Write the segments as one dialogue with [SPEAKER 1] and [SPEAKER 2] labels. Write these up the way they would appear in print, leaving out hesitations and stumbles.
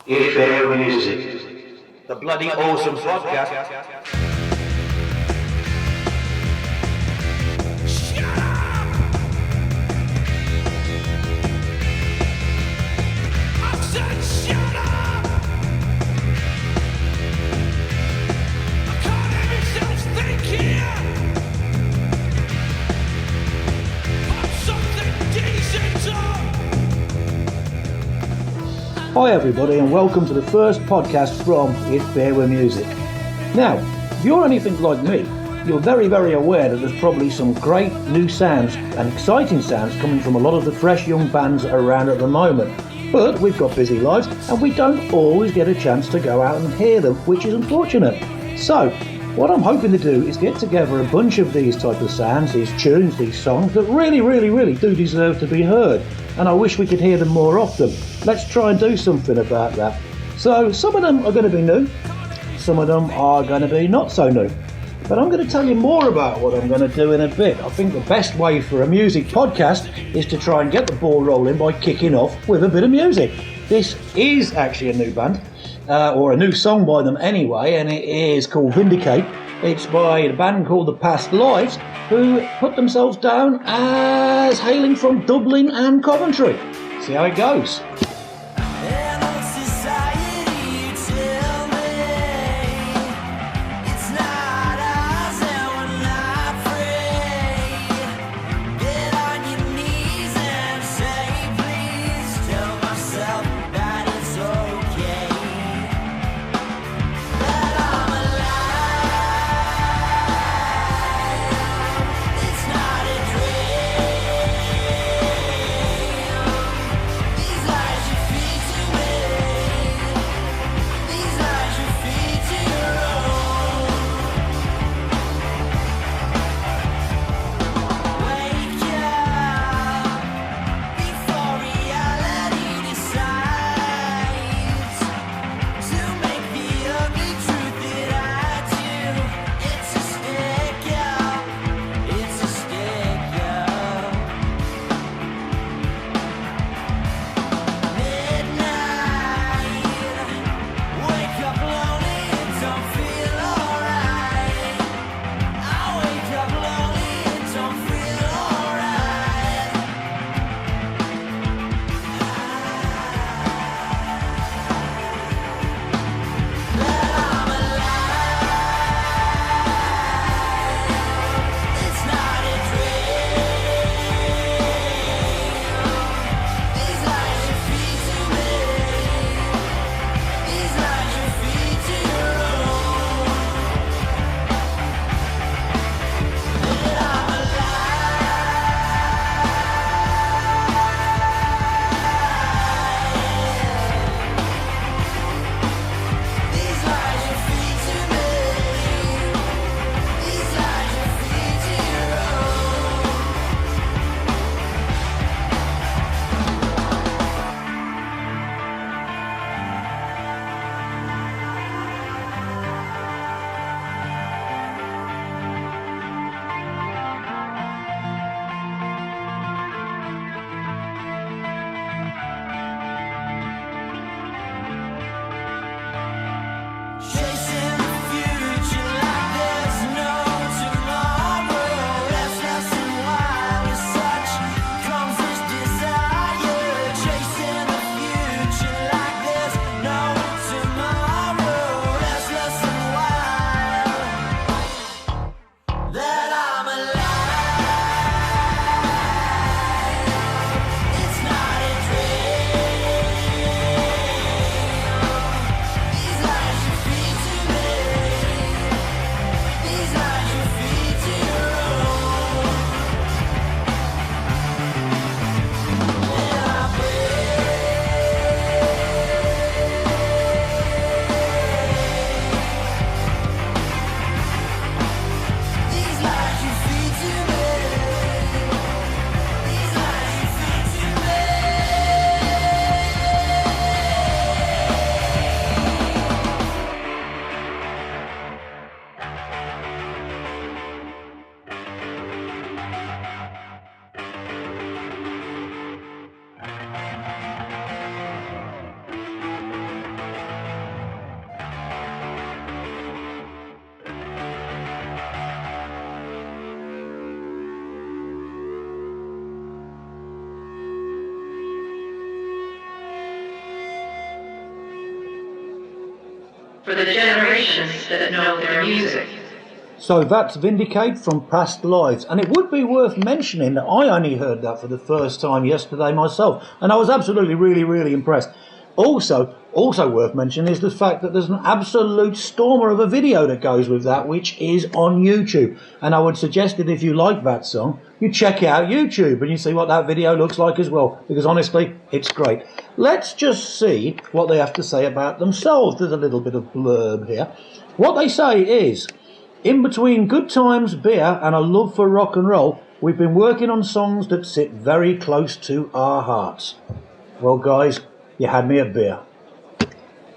[SPEAKER 1] If Fair Music.
[SPEAKER 2] The bloody awesome podcast.
[SPEAKER 3] Hi everybody and welcome to the first podcast from If There Were Music. Now, if you're anything like me, you're very aware that there's probably some great new sounds and exciting sounds coming from a lot of the fresh young bands around at the moment. But we've got busy lives and we don't always get a chance to go out and hear them, which is unfortunate. So, what I'm hoping to do is get together a bunch of these type of sounds, these tunes, these songs that really do deserve to be heard. And I wish we could hear them more often. Let's try and do something about that. So some of them are going to be new, some of them are going to be not so new. But I'm going to tell you more about what I'm going to do in a bit. I think the best way for a music podcast is to try and get the ball rolling by kicking off with a bit of music. This is actually a new band, or a new song by them anyway, and it is called Vindicate. It's by a band called The Past Lives, who put themselves down as hailing from Dublin and Coventry. See how it goes.
[SPEAKER 4] These lies for the generations that know their music.
[SPEAKER 3] So that's Vindicate from Past Lives, and it would be worth mentioning that I only heard that for the first time yesterday myself, and I was absolutely really impressed. Also worth mentioning is the fact that there's an absolute stormer of a video that goes with that, which is on YouTube, and I would suggest that if you like that song, you check out YouTube and you see what that video looks like as well, because honestly, it's great. Let's just see what they have to say about themselves. There's a little bit of blurb here. What they say is, in between good times, beer, and a love for rock and roll, we've been working on songs that sit very close to our hearts. Well, guys, you had me at beer.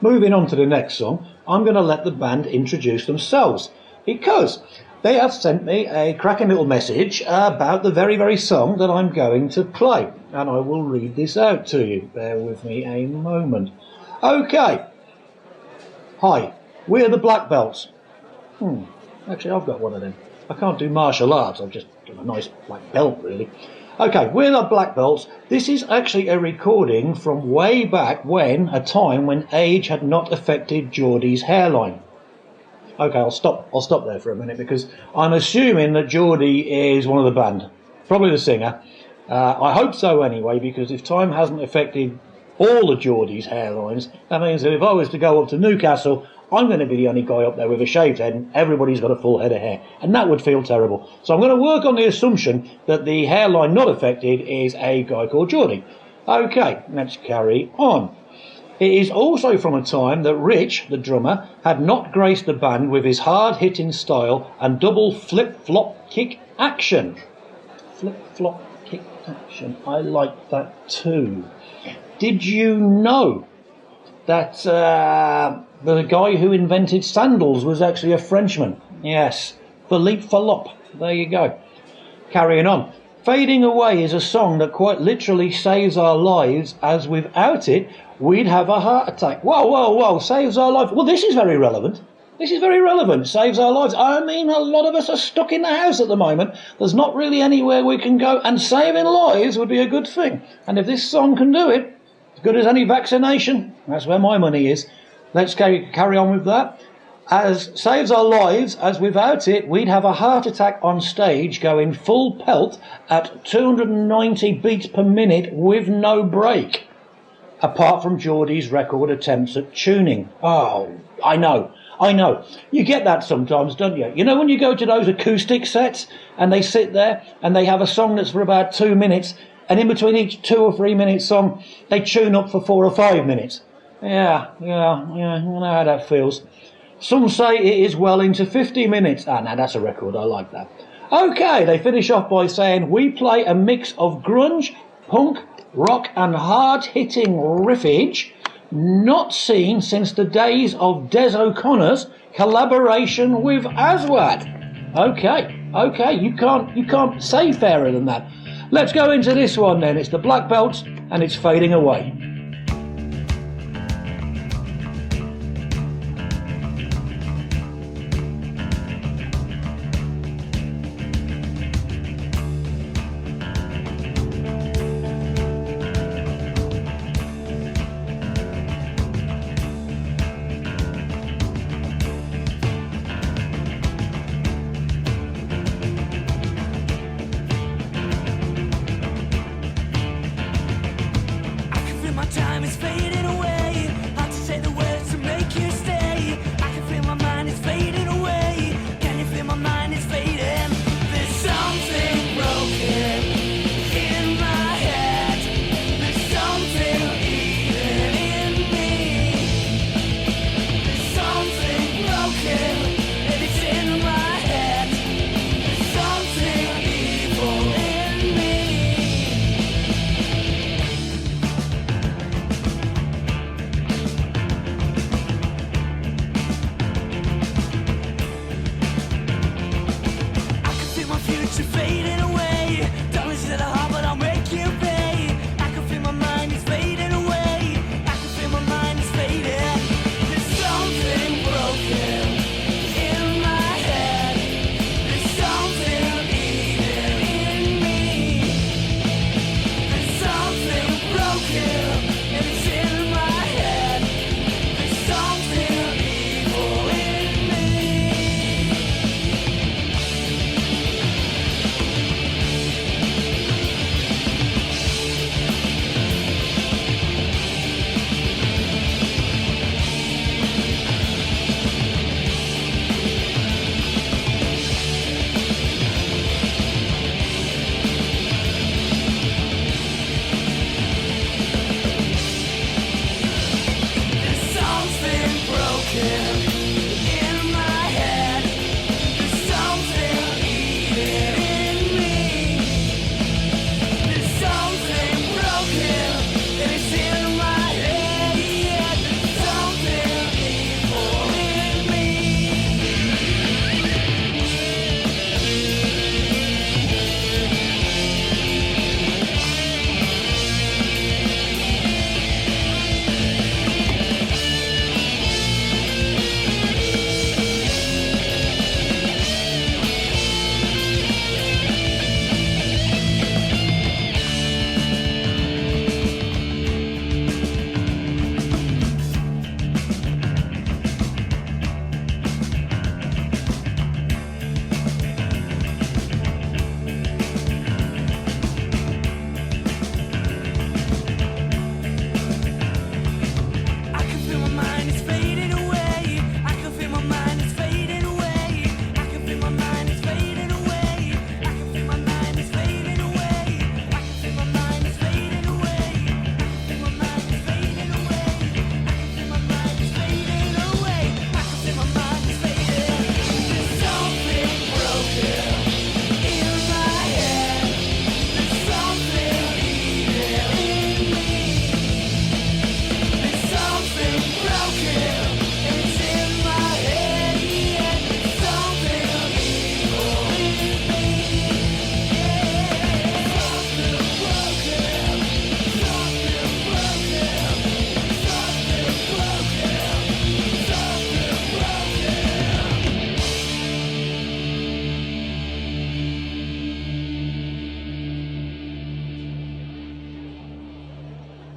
[SPEAKER 3] Moving on to the next song, I'm going to let the band introduce themselves, because they have sent me a cracking little message about the very song that I'm going to play, and I will read this out to you. Bear with me a moment. Okay. Hi, we're the Blackbelts. Actually, I've got one of them. I can't do martial arts, I've just got a nice black belt, really. Okay, we're the Blackbelts. This is actually a recording from way back when, a time when age had not affected Geordie's hairline. Okay, I'll stop there for a minute, because I'm assuming that Geordie is one of the band. Probably the singer. I hope so anyway, because if time hasn't affected all of Geordie's hairlines, that means that if I was to go up to Newcastle, I'm going to be the only guy up there with a shaved head and everybody's got a full head of hair. And that would feel terrible. So I'm going to work on the assumption that the hairline not affected is a guy called Geordie. Okay, let's carry on. It is also from a time that Rich, the drummer, had not graced the band with his hard-hitting style and double flip-flop kick action. Flip-flop kick action. I like that too. Did you know that the guy who invented sandals was actually a Frenchman? Yes, Philippe Fallope. There you go. Carrying on. Fading Away is a song that quite literally saves our lives, as without it, we'd have a heart attack. Whoa, saves our life. Well, this is very relevant. Saves our lives. I mean, a lot of us are stuck in the house at the moment. There's not really anywhere we can go, and saving lives would be a good thing. And if this song can do it, as good as any vaccination, that's where my money is. Let's carry on with that. As saves our lives, as without it, we'd have a heart attack on stage going full pelt at 290 beats per minute with no break. Apart from Geordie's record attempts at tuning. Oh, I know. You get that sometimes, don't you? You know when you go to those acoustic sets and they sit there and they have a song that's for about 2 minutes, and in between each 2 or 3 minute song, they tune up for 4 or 5 minutes. Yeah, you know how that feels. Some say it is well into 50 minutes. Now that's a record, I like that. Okay, they finish off by saying, we play a mix of grunge, punk, rock and hard-hitting riffage, not seen since the days of Des O'Connor's collaboration with Aswad. Okay, you can't say fairer than that. Let's go into this one then. It's the Blackbelts and it's Fading Away.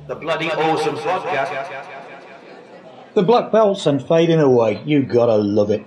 [SPEAKER 2] The bloody awesome podcast.
[SPEAKER 3] The Blackbelts and fading away. You gotta love it.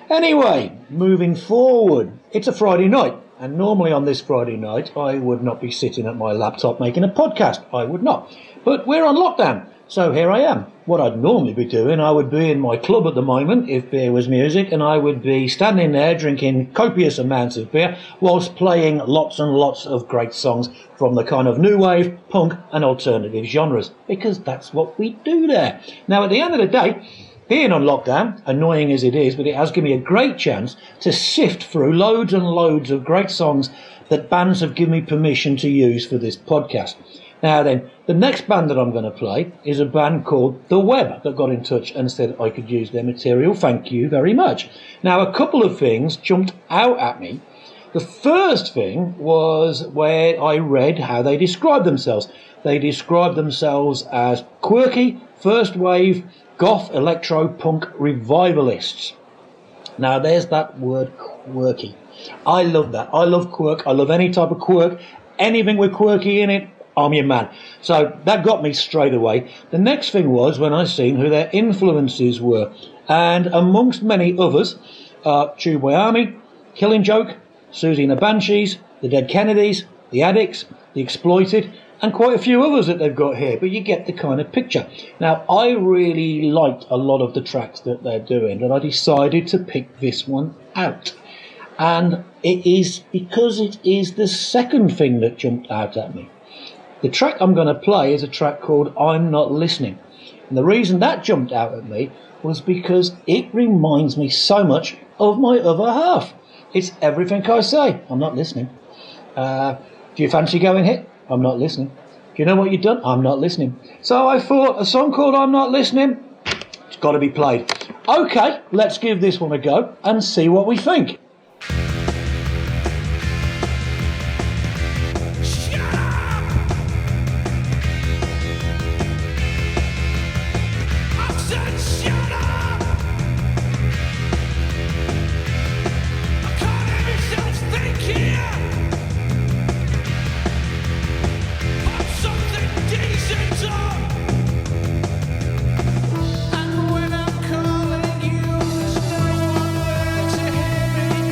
[SPEAKER 3] Anyway, moving forward. It's a Friday night. And normally on this Friday night, I would not be sitting at my laptop making a podcast. I would not. But we're on lockdown. So here I am. What I'd normally be doing, I would be in my club at the moment, if beer was music, and I would be standing there drinking copious amounts of beer whilst playing lots and lots of great songs from the kind of new wave, punk and alternative genres, because that's what we do there. Now, at the end of the day, being on lockdown, annoying as it is, but it has given me a great chance to sift through loads and loads of great songs that bands have given me permission to use for this podcast. Now then, the next band that I'm going to play is a band called The Webb that got in touch and said I could use their material. Thank you very much. Now, a couple of things jumped out at me. The first thing was where I read how they described themselves. They described themselves as quirky, first wave, goth, electro, punk revivalists. Now, there's that word quirky. I love that. I love quirk. I love any type of quirk. Anything with quirky in it, I'm your man. So that got me straight away. The next thing was when I seen who their influences were. And amongst many others, Tube Army, Killing Joke, Susie and the Banshees, the Dead Kennedys, the Addicts, the Exploited, and quite a few others that they've got here. But you get the kind of picture. Now, I really liked a lot of the tracks that they're doing, and I decided to pick this one out. And it is because it is the second thing that jumped out at me. The track I'm going to play is a track called I'm Not Listening. And the reason that jumped out at me was because it reminds me so much of my other half. It's everything I say. I'm not listening. Do you fancy going hit? I'm not listening. Do you know what you've done? I'm not listening. So I thought a song called I'm Not Listening, it's got to be played. Okay, let's give this one a go and see what we think.
[SPEAKER 5] And when I'm calling you, there's no one there to hear me.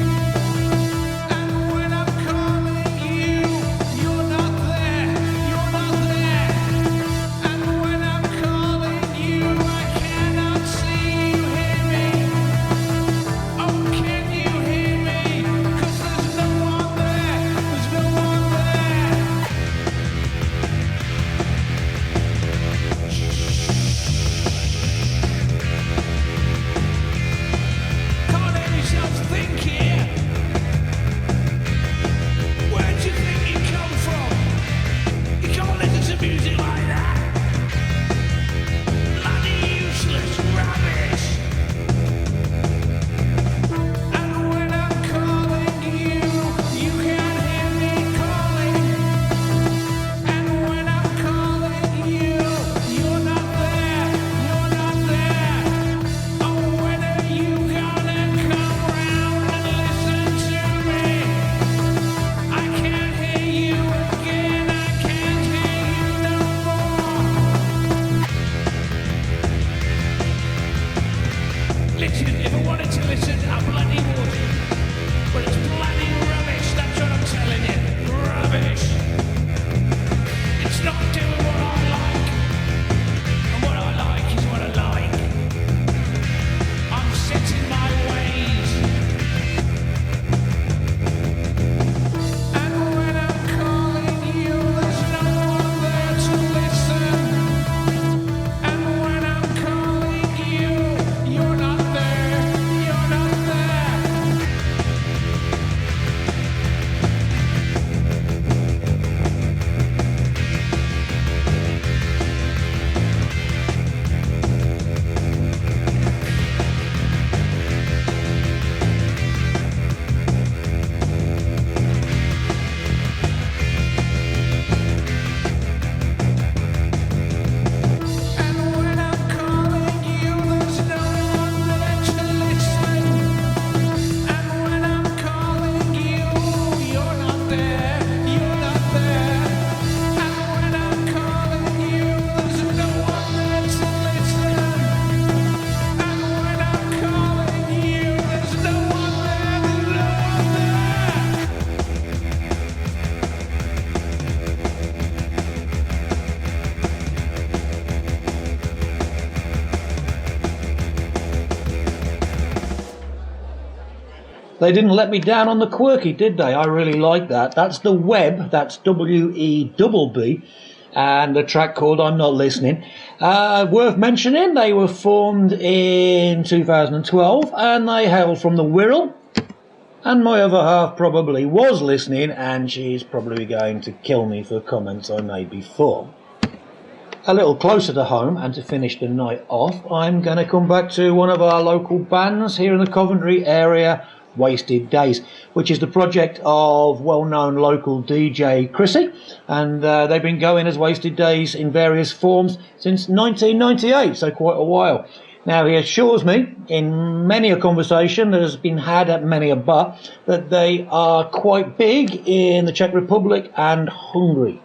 [SPEAKER 3] They didn't let me down on the quirky, did they? I really like that. That's the Webb, that's W-E-B-B, and the track called I'm Not Listening. Worth mentioning, they were formed in 2012, and they hail from the Wirral. And my other half probably was listening, and she's probably going to kill me for comments I made before. A little closer to home, and to finish the night off, I'm going to come back to one of our local bands here in the Coventry area, Wasted Daze, which is the project of well-known local DJ Chrissy, and they've been going as Wasted Daze in various forms since 1998, so quite a while. Now, he assures me, in many a conversation that has been had at many a bar, that they are quite big in the Czech Republic and Hungary.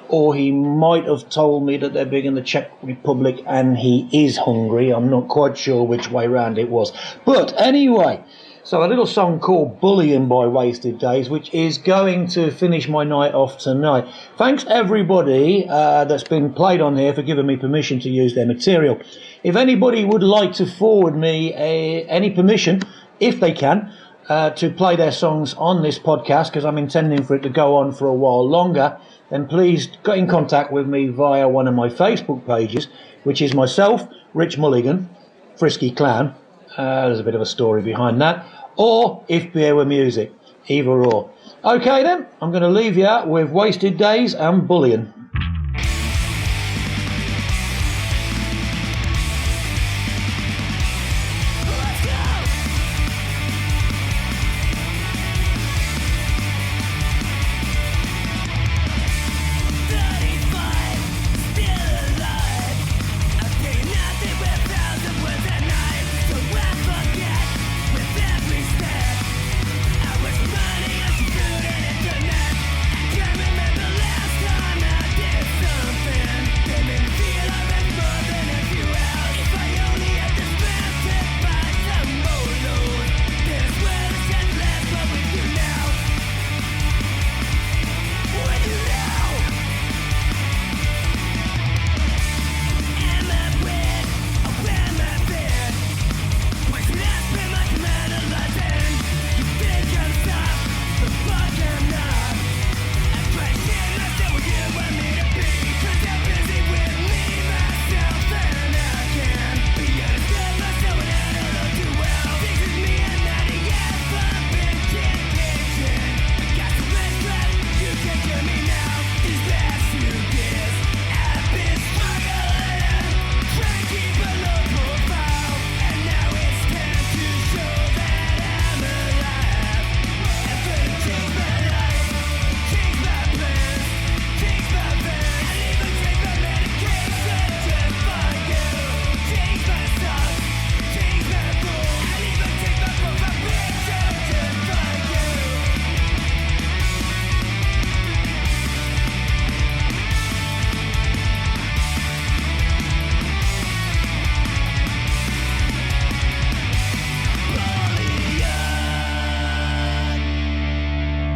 [SPEAKER 3] Or he might have told me that they're big in the Czech Republic and he is Hungary. I'm not quite sure which way round it was. But anyway, so a little song called Mulligan by Wasted Daze, which is going to finish my night off tonight. Thanks everybody that's been played on here for giving me permission to use their material. If anybody would like to forward me any permission, if they can, to play their songs on this podcast, because I'm intending for it to go on for a while longer, then please get in contact with me via one of my Facebook pages, which is myself, Rich Mulligan, Frisky Clown. There's a bit of a story behind that. Or If Beer Were Music, either or. Okay then, I'm going to leave you with Wasted Daze and Mulligan.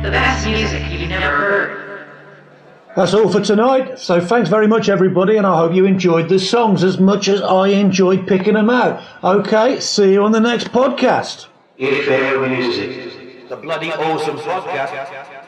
[SPEAKER 4] The best music you've never heard.
[SPEAKER 3] That's all for tonight. So thanks very much, everybody, and I hope you enjoyed the songs as much as I enjoyed picking them out. Okay, see you on the next podcast.
[SPEAKER 1] If Beer Were Music.
[SPEAKER 2] The bloody awesome podcast.